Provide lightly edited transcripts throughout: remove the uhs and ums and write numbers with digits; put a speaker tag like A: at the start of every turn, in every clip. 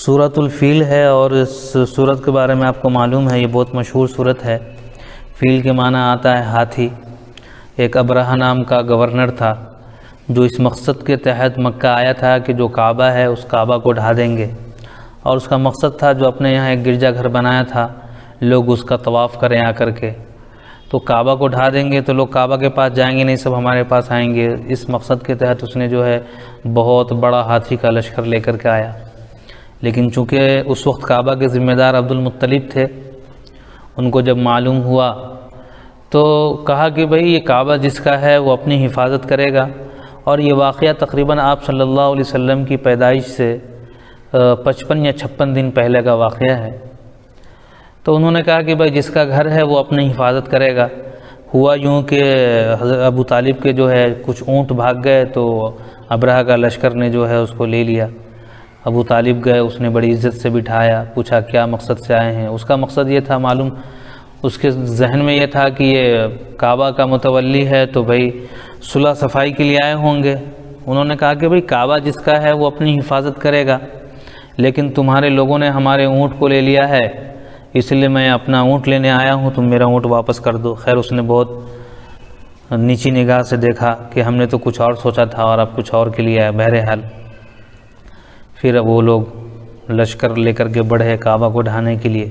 A: سورۃ الفیل ہے، اور اس سورت کے بارے میں آپ کو معلوم ہے یہ بہت مشہور سورت ہے۔ فیل کے معنی آتا ہے ہاتھی۔ ایک ابرہہ نام کا گورنر تھا جو اس مقصد کے تحت مکہ آیا تھا کہ جو کعبہ ہے اس کعبہ کو ڈھا دیں گے، اور اس کا مقصد تھا جو اپنے یہاں ایک گرجا گھر بنایا تھا لوگ اس کا طواف کریں آ کر کے، تو کعبہ کو ڈھا دیں گے تو لوگ کعبہ کے پاس جائیں گے نہیں، سب ہمارے پاس آئیں گے۔ اس مقصد کے تحت اس نے جو ہے بہت بڑا ہاتھی کا لشکر لے کر کے آیا، لیکن چونکہ اس وقت کعبہ کے ذمہ دار عبد المطلب تھے، ان کو جب معلوم ہوا تو کہا کہ بھئی یہ کعبہ جس کا ہے وہ اپنی حفاظت کرے گا، اور یہ واقعہ تقریباً آپ صلی اللہ علیہ وسلم کی پیدائش سے 55 یا 56 دن پہلے کا واقعہ ہے۔ تو انہوں نے کہا کہ بھئی جس کا گھر ہے وہ اپنی حفاظت کرے گا۔ ہوا یوں کہ حضرت ابو طالب کے جو ہے کچھ اونٹ بھاگ گئے تو ابرہہ کا لشکر نے جو ہے اس کو لے لیا۔ ابو طالب گئے، اس نے بڑی عزت سے بٹھایا، پوچھا کیا مقصد سے آئے ہیں۔ اس کا مقصد یہ تھا، معلوم اس کے ذہن میں یہ تھا کہ یہ کعبہ کا متولی ہے تو بھئی صلح صفائی کے لیے آئے ہوں گے۔ انہوں نے کہا کہ بھئی کعبہ جس کا ہے وہ اپنی حفاظت کرے گا، لیکن تمہارے لوگوں نے ہمارے اونٹ کو لے لیا ہے، اس لیے میں اپنا اونٹ لینے آیا ہوں، تم میرا اونٹ واپس کر دو۔ خیر اس نے بہت نیچی نگاہ سے دیکھا کہ ہم نے تو کچھ اور سوچا تھا اور اب کچھ اور کے لیے آیا۔ بہرحال پھر وہ لوگ لشکر لے کر کے بڑھے کعبہ کو ڈھانے کے لیے،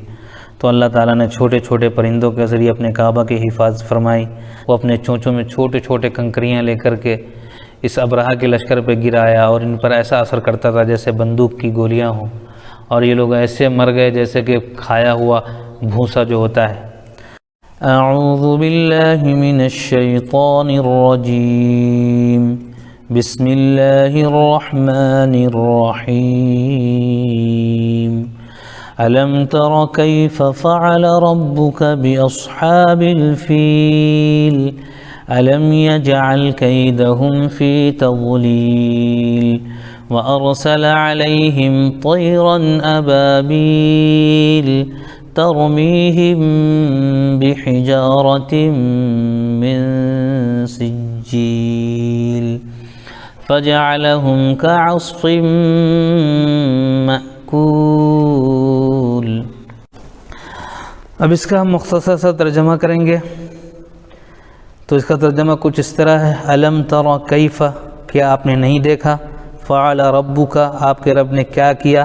A: تو اللہ تعالیٰ نے چھوٹے چھوٹے پرندوں کے ذریعے اپنے کعبہ کی حفاظت فرمائی۔ وہ اپنے چونچوں میں چھوٹے چھوٹے کنکریاں لے کر کے اس ابرہہ کے لشکر پہ گرایا، اور ان پر ایسا اثر کرتا تھا جیسے بندوق کی گولیاں ہوں، اور یہ لوگ ایسے مر گئے جیسے کہ کھایا ہوا بھوسا جو ہوتا ہے۔ اعوذ باللہ من الشیطان الرجیم، بسم اللہ الرحمن الرحیم۔ ألم تر كيف فعل ربك بأصحاب الفيل ألم يجعل كيدهم في تضليل وأرسل عليهم طيرا أبابيل ترميهم بحجارة من سجيل فجعلهم كعصف مأكول۔ اب اس کا ہم مختصر سا ترجمہ کریں گے، تو اس کا ترجمہ کچھ اس طرح ہے، الم تر کیف، کیا آپ نے نہیں دیکھا، فعل ربک، آپ کے رب نے کیا کیا،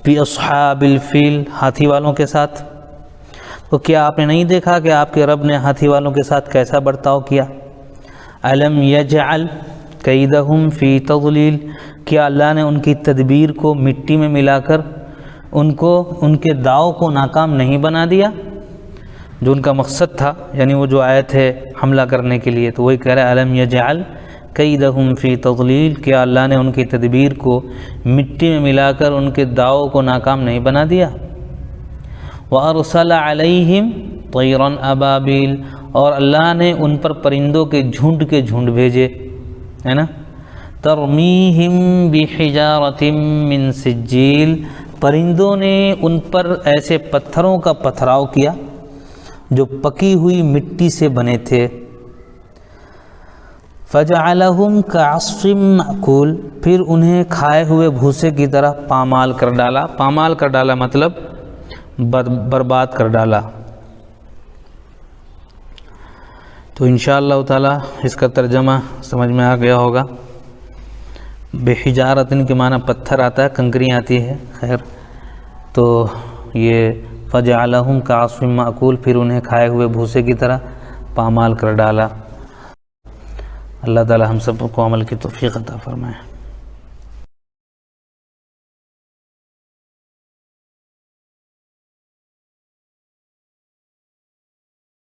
A: باصحاب الفیل، ہاتھی والوں کے ساتھ۔ تو کیا آپ نے نہیں دیکھا کہ آپ کے رب نے ہاتھی والوں کے ساتھ کیسا برتاؤ کیا۔ الم یجعل کیدہم فی تضلیل، کیا اللہ نے ان کی تدبیر کو مٹی میں ملا کر ان کے داؤ کو ناکام نہیں بنا دیا، جو ان کا مقصد تھا، یعنی وہ جو آئے تھے حملہ کرنے کے لیے، تو وہی کہہ رہا ہے الم یجعل کیدہم فی تضلیل، کیا اللہ نے ان کی تدبیر کو مٹی میں ملا کر ان کے داؤ کو ناکام نہیں بنا دیا۔ وَأَرْسَلَ عَلَيْهِمْ طَيْرًا أَبَابِيلَ، اور اللہ نے ان پر پرندوں کے جھنڈ بھیجے، ہے نا، ترمیہم بحجارۃ من سجیل، پرندوں نے ان پر ایسے پتھروں کا پتھراؤ کیا جو پکی ہوئی مٹی سے بنے تھے۔ فجعلہم کعصف مأکول، پھر انہیں کھائے ہوئے بھوسے کی طرح پامال کر ڈالا۔ پامال کر ڈالا مطلب برباد کر ڈالا۔ تو انشاءاللہ تعالی اس کا ترجمہ سمجھ میں آ گیا ہوگا۔ بحجارتن کے معنی پتھر آتا ہے، کنکری آتی ہے، خیر تو یہ فجعلہم کعصف مأکول، پھر انہیں کھائے ہوئے بھوسے کی طرح پامال کر ڈالا۔ اللہ تعالی ہم سب کو عمل کی توفیق عطا فرمائے۔